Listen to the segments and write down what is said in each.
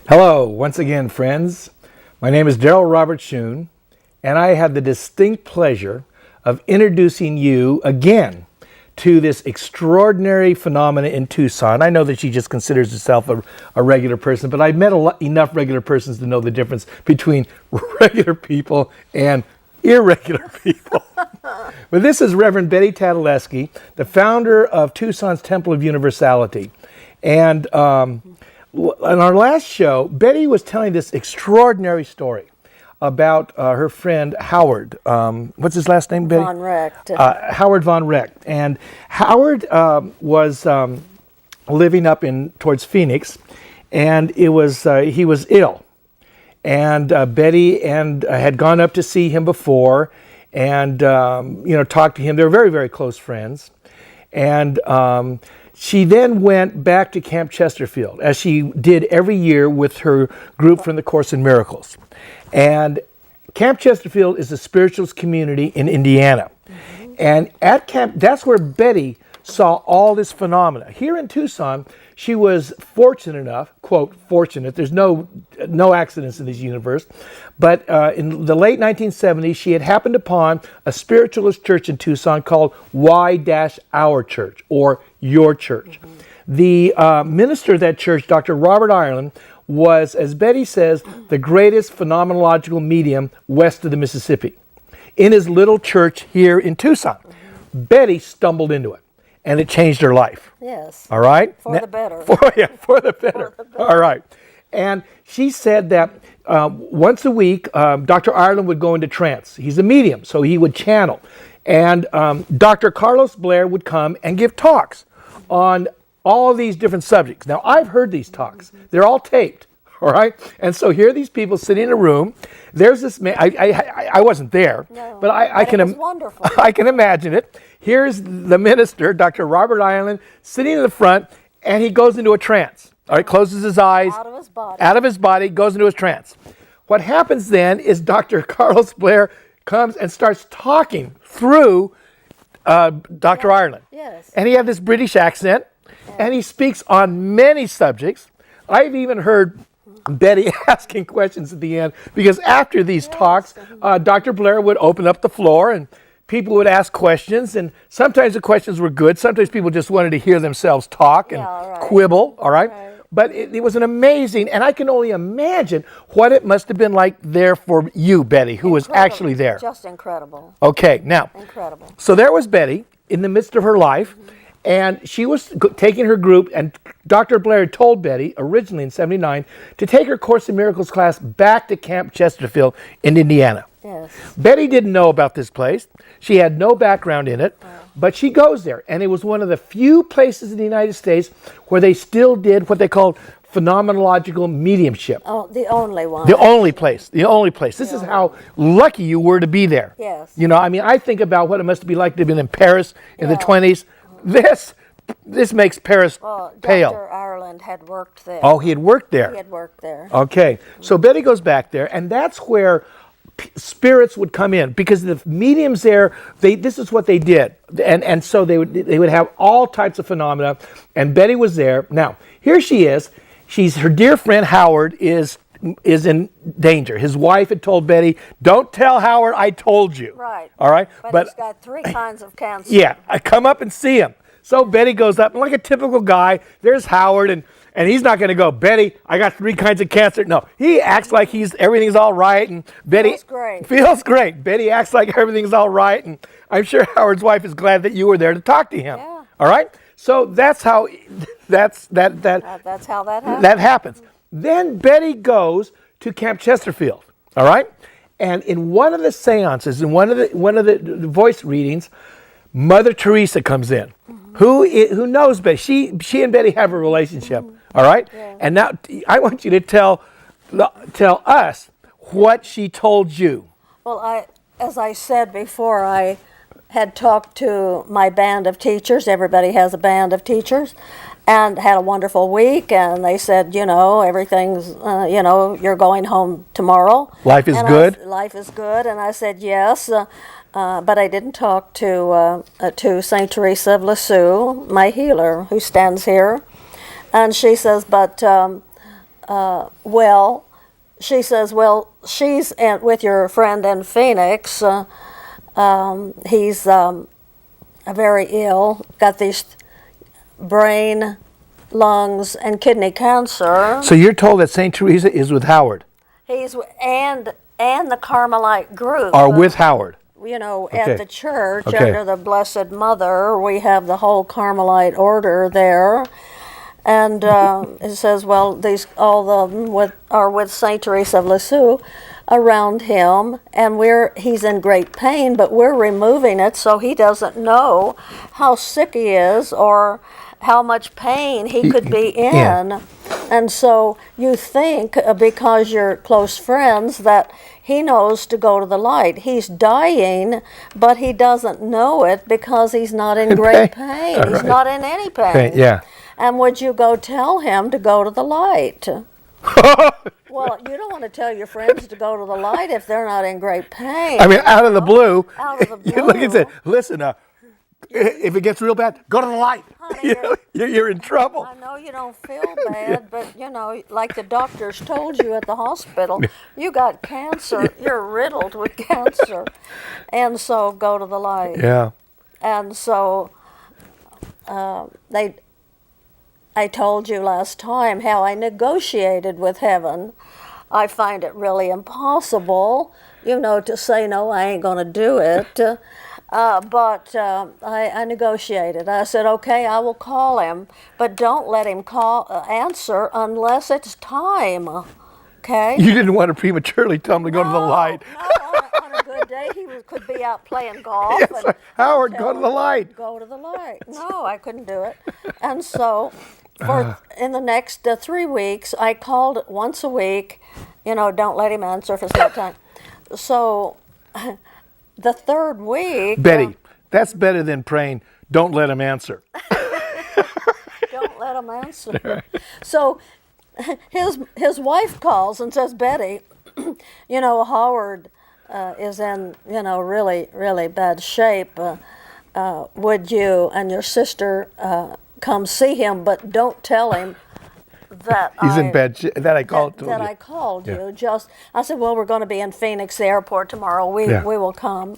Hello, once again, friends. My name is Darrell Robert Schoon, and I have the distinct pleasure of introducing you again to this extraordinary phenomena in Tucson. I know that she just considers herself a regular person, but I've met enough regular persons to know the difference between regular people and irregular people. But this is Rev Betty Tatalajski, the founder of Tucson's Temple of Universality. And in our last show, Betty was telling this extraordinary story about her friend Howard. What's his last name, Betty? Von Recht. Howard Von Recht. And Howard was living up towards Phoenix, and he was ill. And Betty had gone up to see him before, and talked to him. They were very, very close friends. And she then went back to Camp Chesterfield, as she did every year with her group from the Course in Miracles. And Camp Chesterfield is a spiritualist community in Indiana. Mm-hmm. And at camp, that's where Betty saw all this phenomena. Here in Tucson, she was fortunate enough, quote, fortunate, there's no accidents in this universe, but in the late 1970s, she had happened upon a spiritualist church in Tucson called Y-Our Church, or Your Church. Mm-hmm. The minister of that church, Dr. Robert Ireland, was, as Betty says, the greatest phenomenological medium west of the Mississippi. In his little church here in Tucson, mm-hmm. Betty stumbled into it. And it changed her life. Yes. All right? For the better. For the better. All right. And she said that once a week, Dr. Ireland would go into trance. He's a medium, so he would channel. And Dr. Carlos Blair would come and give talks on all these different subjects. Now, I've heard these talks. They're all taped. All right? And so here are these people sitting in a room. There's this man. I wasn't there, no, but I can. It was wonderful. I can imagine it. Here's the minister, Dr. Robert Ireland, sitting in the front, and he goes into a trance. All right, closes his eyes. Out of his body, goes into his trance. What happens then is Dr. Carlos Blair comes and starts talking through Dr. Ireland. Yes. And he had this British accent, and he speaks on many subjects. I've even heard Betty asking questions at the end, because after these talks, Dr. Blair would open up the floor and people would ask questions, and sometimes the questions were good. Sometimes people just wanted to hear themselves talk and quibble, all right? But it was an amazing, and I can only imagine what it must have been like there for you, Betty, who was actually there. Just incredible. Okay, now, incredible. So there was Betty in the midst of her life, mm-hmm. and she was taking her group, and Dr. Blair told Betty, originally in 79, to take her Course in Miracles class back to Camp Chesterfield in Indiana. Yes. Betty didn't know about this place. She had no background in it, but she goes there. And it was one of the few places in the United States where they still did what they called phenomenological mediumship. Oh, the only one. The only place. This is how lucky you were to be there. Yes. You know, I mean, I think about what it must be like to have been in Paris in the 20s. This makes Paris pale. Dr. Ireland had worked there. Oh, he had worked there. He had worked there. Okay. So Betty goes back there, and that's where spirits would come in, because the mediums there, this is what they did, and so they would have all types of phenomena, and Betty was there. Now here she is. Her dear friend Howard is in danger. His wife had told Betty, "Don't tell Howard I told you." Right. All right. But he's got 3 kinds of cancer. Yeah, I come up and see him. So Betty goes up, and like a typical guy, there's Howard, and he's not going to go, "Betty, I got 3 kinds of cancer." No, he acts like everything's all right, and Betty feels great. Betty acts like everything's all right, and I'm sure Howard's wife is glad that you were there to talk to him. Yeah. All right. So that's how that's how that happens. That happens. Then Betty goes to Camp Chesterfield. All right, and in one of the seances, in one of the voice readings, Mother Theresa comes in. Mm-hmm. Who knows Betty? She and Betty have a relationship. Mm-hmm. All right? Yeah. And now I want you to tell us what she told you. Well, as I said before, I had talked to my band of teachers. Everybody has a band of teachers. And had a wonderful week, and they said, everything's, you're going home tomorrow. Life is good? Life is good, and I said yes. But I didn't talk to St. Theresa of Lisieux, my healer, who stands here. And she says, but Well, she says, well, she's with your friend in Phoenix. He's very ill, got these brain, lungs, and kidney cancer. So you're told that St. Teresa is with Howard. He's and the Carmelite group Or with Howard. You know, Okay. at the church Okay. under the Blessed Mother. We have the whole Carmelite order there. And it says, well, all of them are with Saint Theresa of Lisieux around him, and he's in great pain, but we're removing it so he doesn't know how sick he is or how much pain he could be in. Yeah. And so you think, because you're close friends, that he knows to go to the light. He's dying, but he doesn't know it because he's not in great pain. All He's right. not in any pain. Okay, yeah. And would you go tell him to go to the light? Well, you don't want to tell your friends to go to the light if they're not in great pain. I mean, out of the blue. Out of the You look and say, blue. listen, if it gets real bad, go to the light. Honey, You're in trouble. I know you don't feel bad, but you know, like the doctors told you at the hospital, you got cancer. You're riddled with cancer, and so go to the light. Yeah. And so I told you last time how I negotiated with heaven. I find it really impossible, you know, to say no, I ain't going to do it. But I negotiated. I said, okay, I will call him, but don't let him answer unless it's time. Okay? You didn't want to prematurely tell him to go to the light. No, on a good day, could be out playing golf. Yes, and Howard, tell go to him the light. Go to the light. No, I couldn't do it. And so, in the next 3 weeks, I called once a week. You know, don't let him answer if it's not time. So, the third week. Betty, that's better than praying, don't let him answer. Don't let him answer. So, his wife calls and says, Betty, you know, Howard is in, you know, really, really bad shape. Would you and your sister come see him, but don't tell him that He's in bad shape. That I called to that you. I called Yeah. you. I said, well, we're going to be in Phoenix airport tomorrow. We Yeah. will come.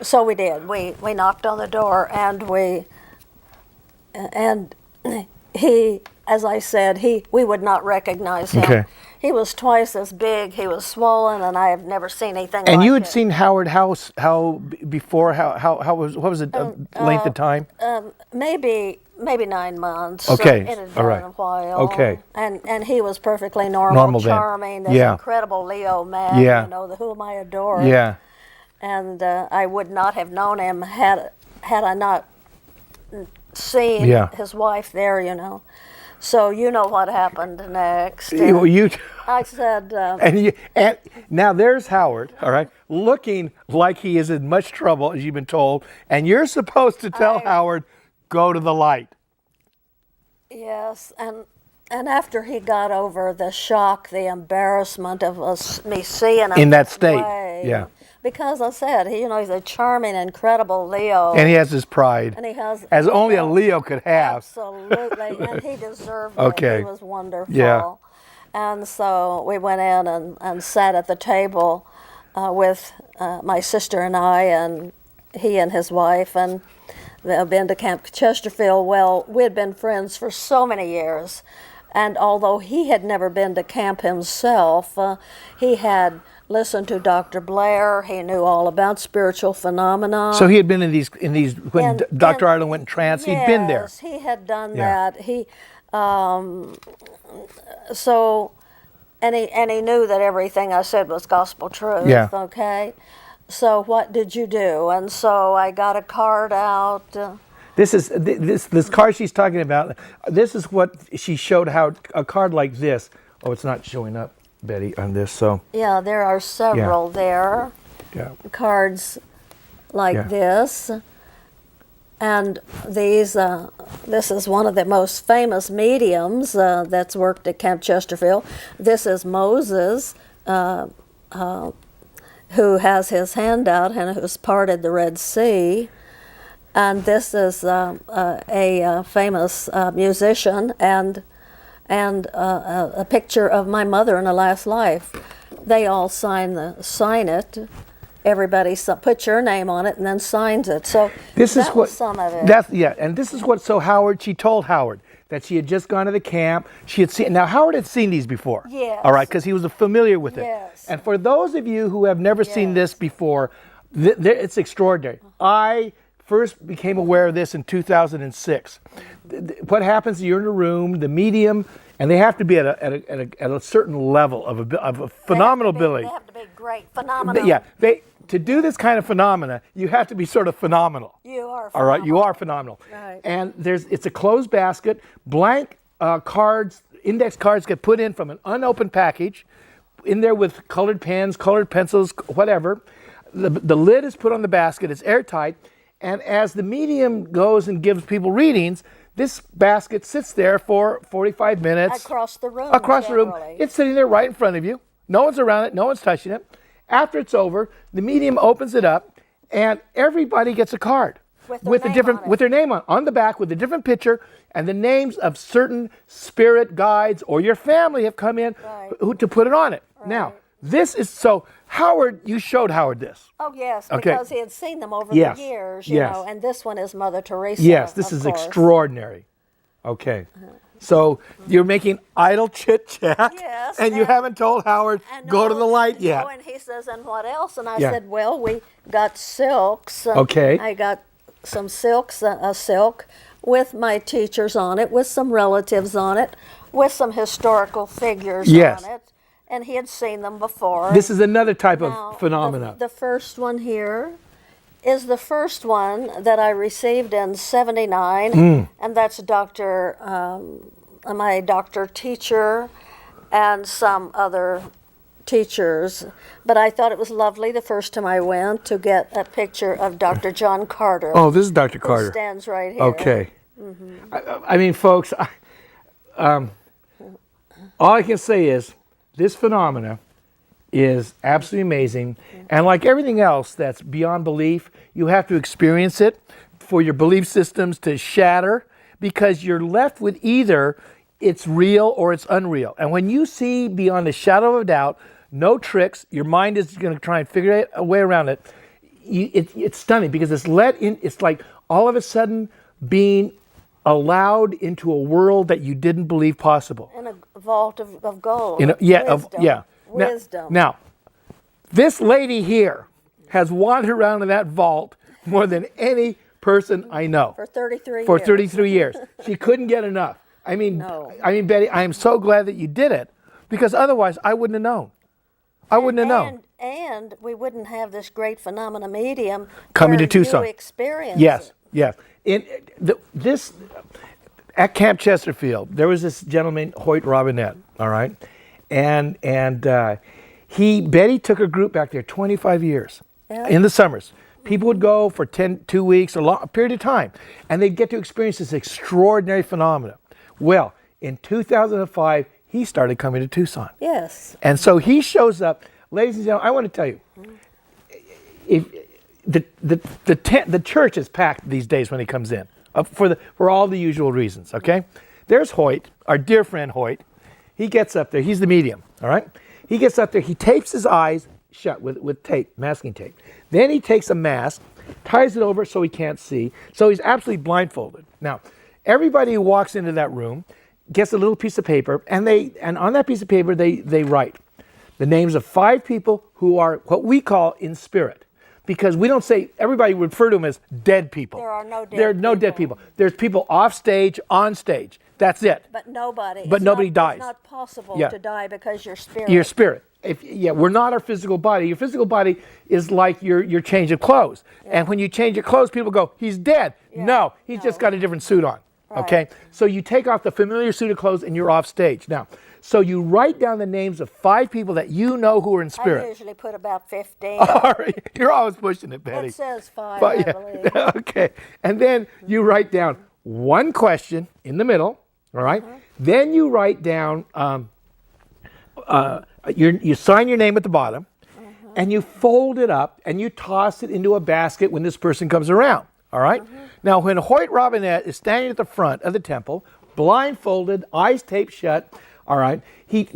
So we did. We knocked on the door, and he, as I said, we would not recognize him. Okay. He was twice as big. He was swollen, and I have never seen anything And like you had it. seen Howard before? What was it length of time? Maybe 9 months. Okay, It had all been right. a while. Okay. And he was perfectly normal Normal then. charming, this Yeah. incredible Leo man, Yeah. you know, whom I adore. Yeah. And I would not have known him had I not seen Yeah. his wife there, you know. So you know what happened next. You I said, and now there's Howard, all right, looking like he is in much trouble, as you've been told, and you're supposed to tell Howard, go to the light. yes, and after he got over the shock, the embarrassment of me seeing him In that state, way, yeah. because I said, he's a charming, incredible Leo, And he has his pride, and he has as only a Leo could have. absolutely, and he deserved Okay. it. He was wonderful. Yeah. And so we went in and sat at the table with my sister and I, and he and his wife, and they've been to Camp Chesterfield. Well, we had been friends for so many years, and although he had never been to camp himself, he had listened to Dr. Blair. He knew all about spiritual phenomena. So he had been in these when And- Dr. and- Ireland went in trance, he'd been there. Yes, he had done Yeah. that. He and he knew that everything I said was gospel truth. Yeah. Okay. So what did you do? And so I got a card out. This is this card she's talking about. This is what she showed, how a card like this. Oh, it's not showing up, Betty, on this. So Yeah, there are several there. yeah. Cards like Yeah. this. And these, this is one of the most famous mediums that's worked at Camp Chesterfield. This is Moses, who has his hand out and who's parted the Red Sea. And this is a famous musician, and and a picture of my mother in her last life. They all sign it. Everybody put your name on it and then signs it. So this is that what was some of it. And this is what she told Howard that she had just gone to the camp. She had seen. Now Howard had seen these before. Yes. All right, because he was familiar with it. Yes. And for those of you who have never seen this before, it's extraordinary. I first became aware of this in 2006. What happens? You're in a room, the medium, and they have to be at a certain level of a phenomenal ability. They have to be great, phenomenal. Yeah, to do this kind of phenomena, you have to be sort of phenomenal. You are phenomenal. All right, you are phenomenal. Right. And it's a closed basket. Blank cards, index cards get put in from an unopened package, in there with colored pens, colored pencils, whatever. The lid is put on the basket. It's airtight. And as the medium goes and gives people readings, this basket sits there for 45 minutes. Across the room. Across the room. It's sitting there right in front of you. No one's around it. No one's touching it. After it's over, the medium opens it up, and everybody gets a card with their name on the back with a different picture, and the names of certain spirit guides or your family have come in to put it on it. Right. Now, this is so Howard. You showed Howard this. Oh yes, Okay. because he had seen them over the years, you know. And this one is Mother Teresa. Yes, this is extraordinary. Okay. So you're making idle chit chat, yes, and you haven't told Howard, go to the light yet. No, and he says, and what else? And I said, well, we got silks. Okay. I got some silks, a silk with my teachers on it, with some relatives on it, with some historical figures on it. And he had seen them before. This is another type of phenomena. The first one here is the first one that I received in '79, and that's my doctor teacher and some other teachers. But I thought it was lovely the first time I went to get a picture of Dr. John Carter. Oh, this is Dr. Carter. Who stands right here. Okay. I mean, folks, all I can say is this phenomena is absolutely amazing. And like everything else that's beyond belief, you have to experience it for your belief systems to shatter, because you're left with either it's real or it's unreal. And when you see beyond a shadow of a doubt, no tricks, your mind is going to try and figure a way around it. It's stunning, because it's let in. It's like all of a sudden being allowed into a world that you didn't believe possible. In a vault of gold. Wisdom. Now, this lady here has wandered around in that vault more than any person I know. For 33 years. For 33 years. She couldn't get enough. I mean, Betty, I am so glad that you did it, because otherwise I wouldn't have known. I wouldn't have known. And we wouldn't have this great phenomena medium coming to Tucson. You experience yes. At Camp Chesterfield, there was this gentleman, Hoyt Robinette, all right? And Betty took a group back there 25 years in the summers. People would go for 2 weeks, a period of time, and they'd get to experience this extraordinary phenomena. Well, in 2005, he started coming to Tucson. Yes. And so he shows up. Ladies and gentlemen, I want to tell you, if the church is packed these days when he comes in, for all the usual reasons, okay? There's Hoyt, our dear friend Hoyt. He gets up there. He's the medium, all right? He gets up there. He tapes his eyes shut with tape, masking tape. Then he takes a mask, ties it over so he can't see. So he's absolutely blindfolded. Now, everybody who walks into that room gets a little piece of paper, and on that piece of paper they write the names of 5 people who are what we call in spirit. Because we don't say, everybody refer to them as dead people. There are no dead people. There are no dead people. There's people off stage, on stage. That's it. But nobody. Nobody dies. It's not possible to die because your spirit. Your spirit. We're not our physical body. Your physical body is like your change of clothes. Yeah. And when you change your clothes, people go, he's dead. Yeah. No, he's just got a different suit on. Right. Okay? So you take off the familiar suit of clothes and you're off stage. Now, so you write down the names of 5 people that you know who are in spirit. I usually put about 15. All right. You're always pushing it, Betty. It says 5, I believe. Okay. And then you write down one question in the middle, all right? Then you write down, you sign your name at the bottom, and you fold it up, and you toss it into a basket when this person comes around, all right? Now, when Hoyt Robinette is standing at the front of the temple, blindfolded, eyes taped shut. All right.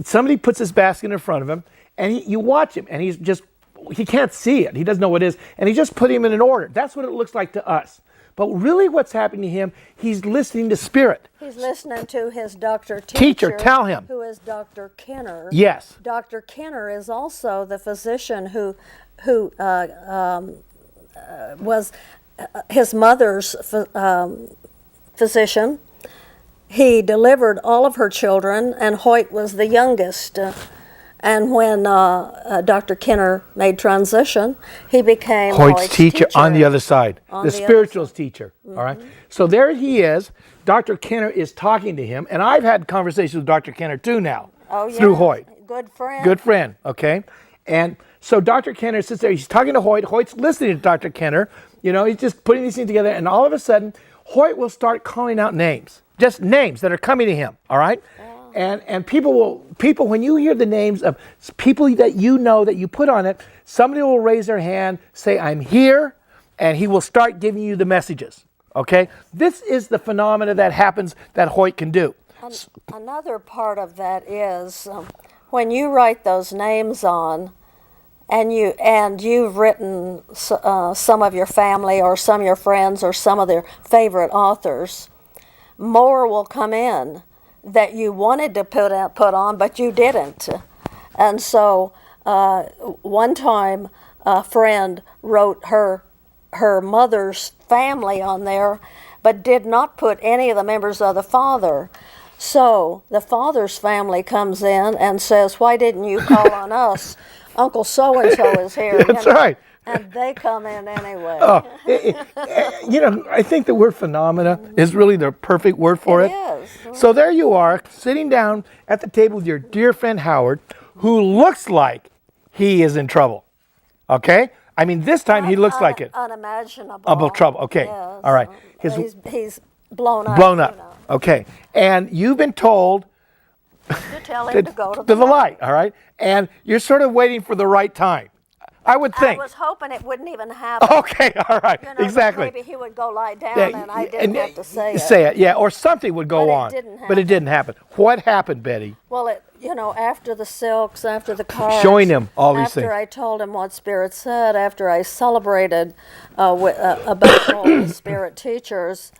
Somebody puts this basket in front of him, and you watch him, and he can't see it. He doesn't know what it is, and he just put him in an order. That's what it looks like to us. But really what's happening to him, he's listening to spirit. He's listening to his doctor Teacher, tell him. Who is Dr. Kenner. Yes. Dr. Kenner is also the physician who was his mother's physician. He delivered all of her children, and Hoyt was the youngest. And when Dr. Kenner made transition, he became Hoyt's teacher on the other side, the spiritualist teacher. Mm-hmm. All right. So there he is. Dr. Kenner is talking to him, and I've had conversations with Dr. Kenner too now. Oh, yeah. Through Hoyt. Good friend. Good friend. Okay. And so Dr. Kenner sits there. He's talking to Hoyt. Hoyt's listening to Dr. Kenner. You know, he's just putting these things together, and all of a sudden, Hoyt will start calling out names, just names that are coming to him. All right. And people, when you hear the names of people that you know that you put on it, somebody will raise their hand, say, I'm here, and he will start giving you the messages, okay? This is the phenomena that happens that Hoyt can do. Another part of that is when you write those names on, and you've written some of your family or some of your friends or some of their favorite authors, more will come in that you wanted to put on, but you didn't. And so one time a friend wrote her mother's family on there, but did not put any of the members of the father. So the father's family comes in and says, why didn't you call on us? Uncle so-and-so is here. That's right. And they come in anyway. You know, I think the word phenomena is really the perfect word for it. It is. So there you are, sitting down at the table with your dear friend Howard, who looks like he is in trouble. Okay? I mean, this time he looks like it. Unimaginable. Trouble. Okay. Yes. All right. He's blown up. Blown up. You know. Okay. And you've been told To tell him to go to the the light. All right? And you're sort of waiting for the right time. I would think. I was hoping it wouldn't even happen. Okay, all right, You know, exactly. Maybe he would go lie down and I didn't have to say it. Say it, yeah, or something would go But it on. didn't But it didn't happen. What happened, Betty? Well, after the silks, after the cards. Showing him all these things. After I told him what Spirit said, after I celebrated about all the Spirit teachers,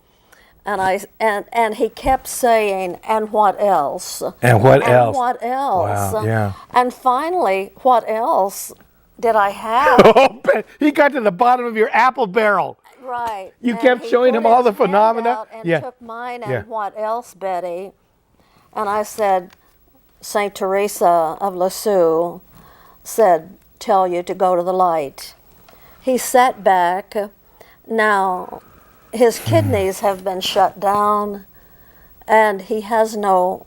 and he kept saying, and what else? And what else? And what else? Wow, yeah. And finally, what else did I have? Oh, he got to the bottom of your apple barrel. Right. You And kept he showing put him all the his hand phenomena. out and took mine and Yeah. what else, Betty? And I said, St. Theresa of Lisieux said, tell you to go to the light. He sat back. Now, his kidneys have been shut down, and he has no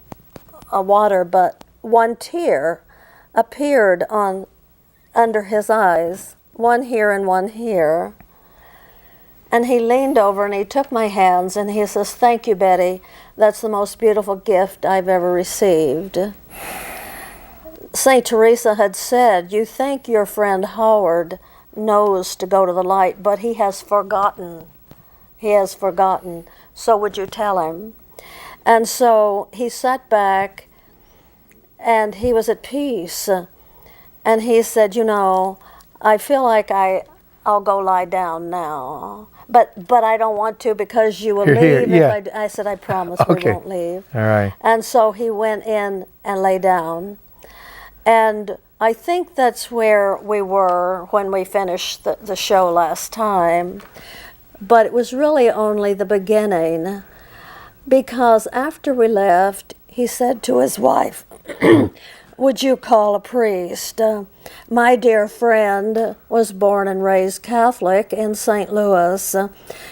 water, but one tear appeared under his eyes, one here and one here. And he leaned over and he took my hands and he says, thank you, Betty. That's the most beautiful gift I've ever received. St. Teresa had said, you think your friend Howard knows to go to the light, but he has forgotten. He has forgotten. So would you tell him? And so he sat back and he was at peace. And he said, I feel like I'll go lie down now. But I don't want to because you will You're leave. here, If I said, I promise Okay. we won't leave. All right. And so he went in and lay down. And I think that's where we were when we finished the show last time. But it was really only the beginning. Because after we left, he said to his wife, would you call a priest? My dear friend was born and raised Catholic in St. Louis.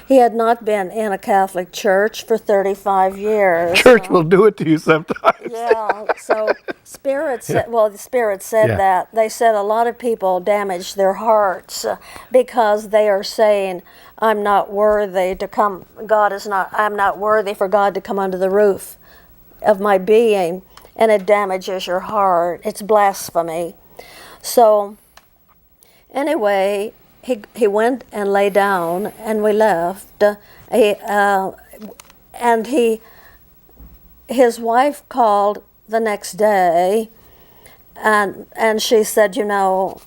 He had not been in a Catholic church for 35 years. Church will do it to you sometimes. Yeah, so Spirit said, the Spirit said Yeah. that. They said a lot of people damage their hearts because they are saying, I'm not worthy to come, I'm not worthy for God to come under the roof of my being. And it damages your heart. It's blasphemy. So anyway, he went and lay down, and we left. And he his wife called the next day, and she said, you know,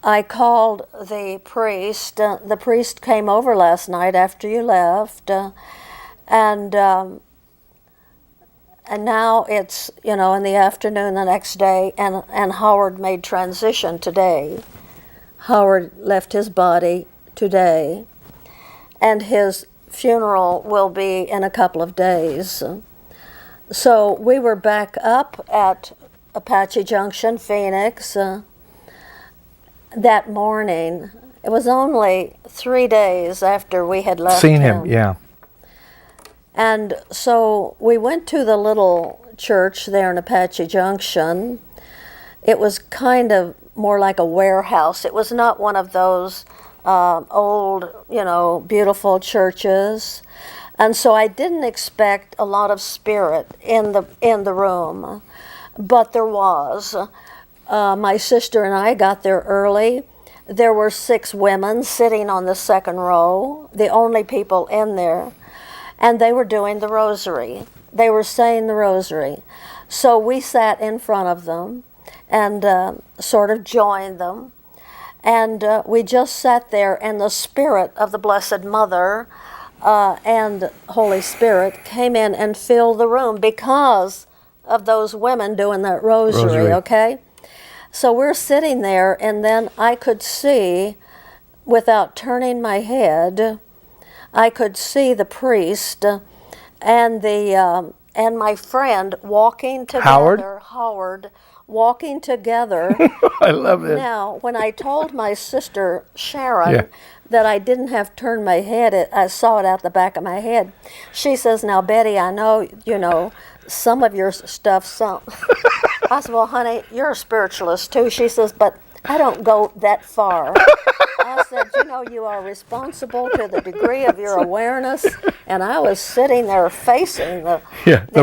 I called the priest. The priest came over last night after you left, and now it's, you know, in the afternoon the next day, and Howard made transition today. Howard left his body today, and his funeral will be in a couple of days. So we were back up at Apache Junction, Phoenix, that morning. It was only 3 days after we had left Seen him, yeah. And so we went to the little church there in Apache Junction. It was kind of more like a warehouse. It was not one of those old, you know, beautiful churches. And so I didn't expect a lot of spirit in the room, but there was. My sister and I got there early. There were 6 women sitting on the second row, the only people in there, and they were doing the rosary. They were saying the rosary. So we sat in front of them and sort of joined them. And we just sat there, and the spirit of the Blessed Mother and Holy Spirit came in and filled the room because of those women doing that rosary. Okay? So we're sitting there, and then I could see, without turning my head, I could see the priest and and my friend walking together. Howard walking together. I love it. Now, when I told my sister Sharon that I didn't have to turn my head, I saw it out the back of my head. She says, "Now, Betty, I know, you know, some of your stuff." I said, "Well, honey, you're a spiritualist too." She says, "But I don't go that far." I said, "You know, you are responsible to the degree of your awareness." And I was sitting there facing the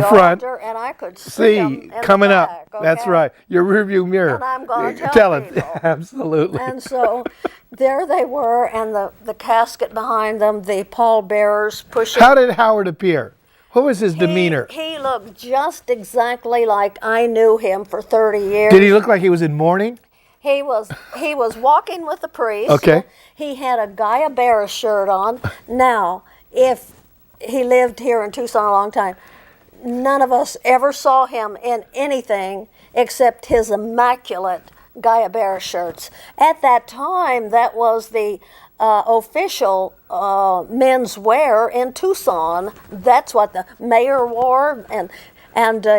front, altar, and I could see him in coming the up. back, okay? That's right. Your rearview mirror. And I'm going to tell it. people. Absolutely. And so there they were, and the casket behind them, the pallbearers pushing. How did Howard appear? What was his demeanor? He looked just exactly like I knew him for 30 years. Did he look like he was in mourning? He was walking with the priest. Okay. He had a Gaia Bear shirt on. Now, if he lived here in Tucson a long time, none of us ever saw him in anything except his immaculate Gaia Bear shirts. At that time, that was the official men's wear in Tucson. That's what the mayor wore, and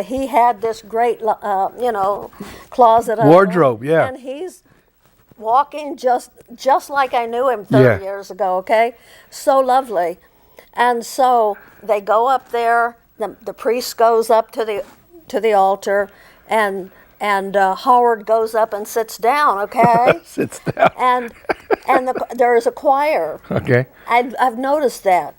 he had this great, you know, closet wardrobe. Yeah. And he's walking just like I knew him 30 years ago. Okay, so lovely. And so they go up there. The priest goes up to the altar, and Howard goes up and sits down. Okay, sits down. And there is a choir. Okay. I've noticed that.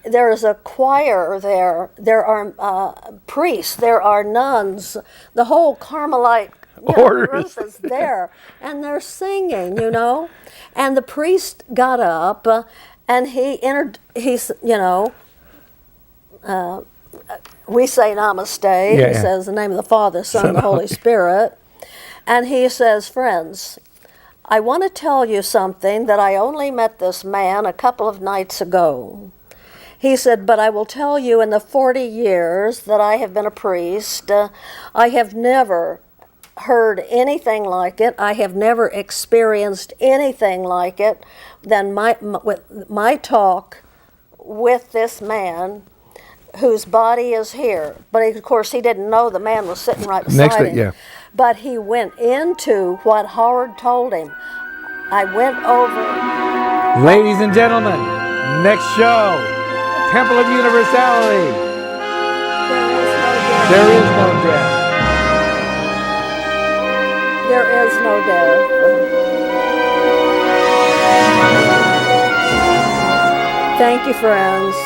There is a choir there. There are priests. There are nuns. The whole Carmelite group is there, and they're singing. You know, and the priest got up, and he's you know. We say namaste. He says the name of the Father, Son, and the Holy Spirit. And he says, "Friends, I want to tell you something that I only met this man a couple of nights ago." He said, "But I will tell you, in the 40 years that I have been a priest, I have never heard anything like it. I have never experienced anything like it than my talk with this man whose body is here." But of course, he didn't know the man was sitting right beside him. But he went into what Howard told him. I went over. Ladies and gentlemen, next show, Temple of Universality. There is no death. There is no death. Thank you, friends.